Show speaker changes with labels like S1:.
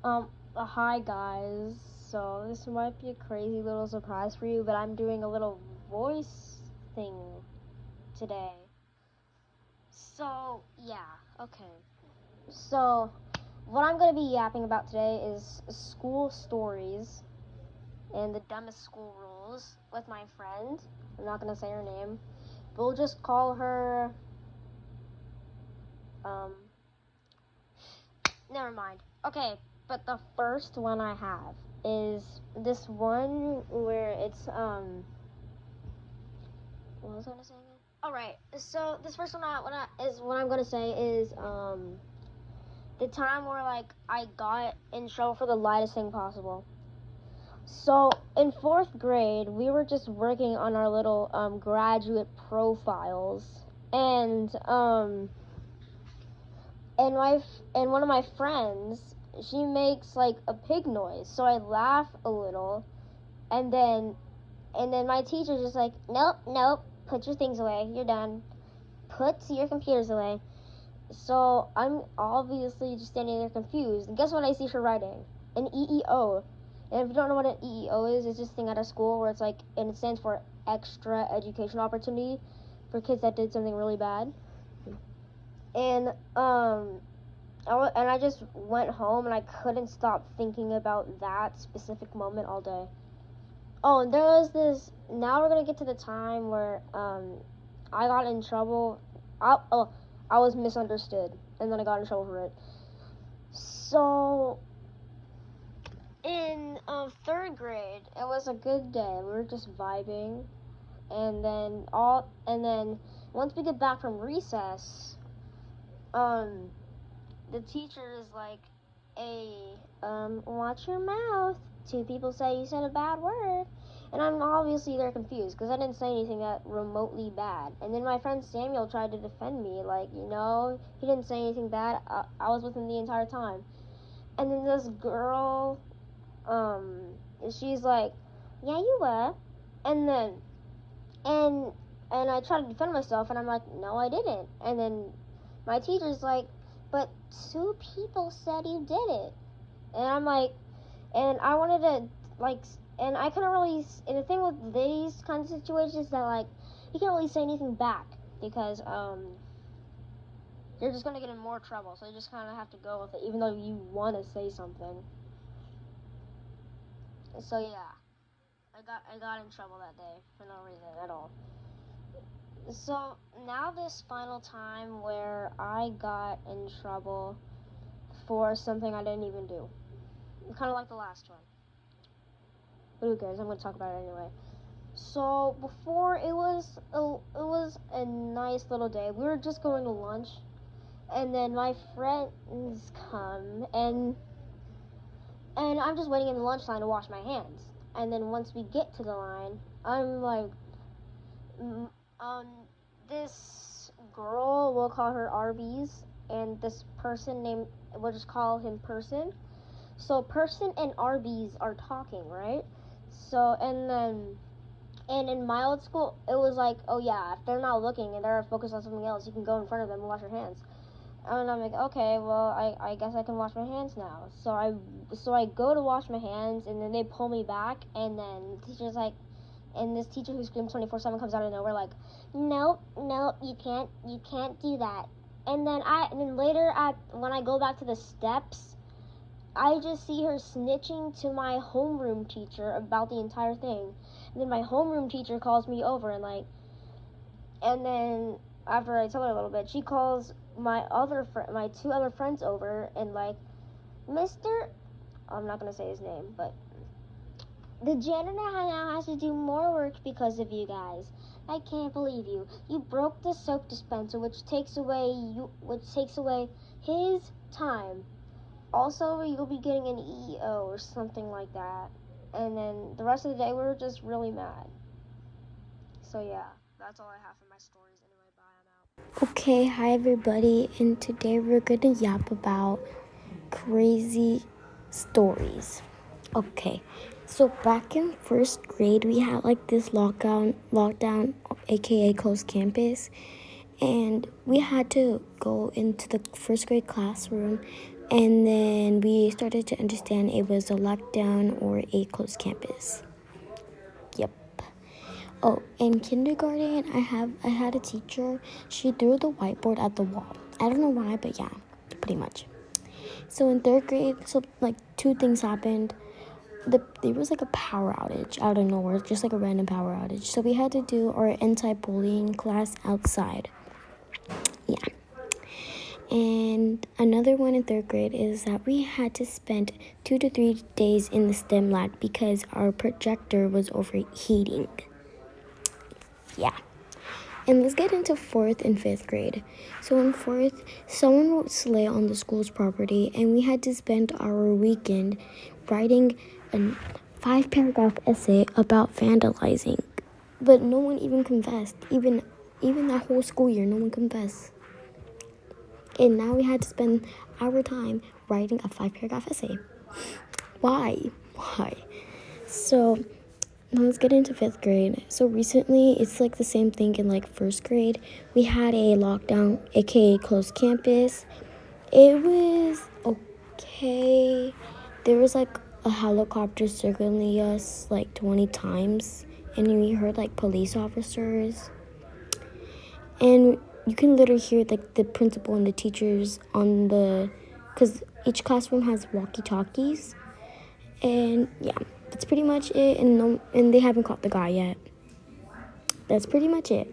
S1: Hi guys. So this might be a crazy little surprise for you, but I'm doing a little voice thing today. So yeah, okay. So what I'm gonna be yapping about today is school stories and the dumbest school rules with my friend. I'm not gonna say her name. We'll just call her. Um. Never mind. Okay, but the first one I have is this one where it's what was I gonna say again? All right. So this first one what I'm gonna say is the time where like I got in trouble for the lightest thing possible. So in fourth grade, we were just working on our little graduate profiles, and and and one of my friends, she makes like a pig noise, so I laugh a little, and then my teacher's just like, nope, put your things away, you're done, put your computers away. So I'm obviously just standing there confused, and guess what I see her writing? An EEO. And if you don't know what an EEO is, it's this thing at a school where it's like, and it stands for extra educational opportunity for kids that did something really bad. And and I just went home and I couldn't stop thinking about that specific moment all day. Oh, and there was this. Now we're gonna get to the time where I got in trouble. I was misunderstood, and then I got in trouble for it. So in third grade, it was a good day. We were just vibing, and then once we get back from recess, um, the teacher is like, "Hey, watch your mouth. Two people say you said a bad word." And I'm obviously there confused because I didn't say anything that remotely bad. And then my friend Samuel tried to defend me, like, he didn't say anything bad. I was with him the entire time. And then this girl, um, she's like, "Yeah, you were." And then, and, and I tried to defend myself, and I'm like, "No, I didn't." And then my teacher's like, "But two people said you did it." And I'm like, and I wanted to, like, and I couldn't really, and the thing with these kinds of situations is that, like, you can't really say anything back because, you're just going to get in more trouble. So you just kind of have to go with it, even though you want to say something. So, yeah, I got in trouble that day for no reason at all. So, now this final time where I got in trouble for something I didn't even do. Kind of like the last one. But who cares? I'm going to talk about it anyway. So before it was a nice little day. We were just going to lunch, and then my friends come, and I'm just waiting in the lunch line to wash my hands. And then once we get to the line, I'm like, mm, um, this girl, we'll call her Arby's, and this person named, we'll just call him Person. So Person and Arby's are talking, right? So and in my old school, it was like, oh yeah, if they're not looking and they're focused on something else, you can go in front of them and wash your hands. And I'm like, okay, well, I guess I can wash my hands now. So I go to wash my hands, and then they pull me back, and then the teacher's like, and this teacher who screams 24/7 comes out of nowhere like, nope, you can't do that. And then later when I go back to the steps, I just see her snitching to my homeroom teacher about the entire thing. And then my homeroom teacher calls me over and then after I tell her a little bit, she calls my two other friends over and like, Mr. I'm not gonna say his name, but the janitor now has to do more work because of you guys. I can't believe you. You broke the soap dispenser, which takes away his time. Also, you'll be getting an EEO or something like that. And then the rest of the day, we were just really mad. So yeah, that's all I have for my stories anyway. Bye, I'm out.
S2: Okay, hi everybody, and today we're gonna yap about crazy stories. Okay, so back in first grade, we had like this lockdown, aka closed campus, and we had to go into the first grade classroom And then we started to understand it was a lockdown or a closed campus. Yep. Oh, in kindergarten, I had a teacher. She threw the whiteboard at the wall. I don't know why, but yeah, pretty much. So in third grade, so like two things happened. There was like a power outage out of nowhere, just like a random power outage. So we had to do our anti-bullying class outside. Yeah. And another one in third grade is that we had to spend 2 to 3 days in the STEM lab because our projector was overheating. Yeah. And let's get into fourth and fifth grade. So in fourth, someone wrote slay on the school's property, and we had to spend our weekend writing a 5 paragraph essay about vandalizing. But no one even confessed. Even that whole school year, no one confessed. And now we had to spend our time writing a 5 paragraph essay. Why? Why? So now let's get into fifth grade. So recently, it's like the same thing in like first grade. We had a lockdown, aka closed campus. It was okay. There was like a helicopter circling us like 20 times, and we heard like police officers. And you can literally hear like the principal and the teachers on the, because each classroom has walkie-talkies. And yeah, that's pretty much it. And no, and they haven't caught the guy yet. That's pretty much it.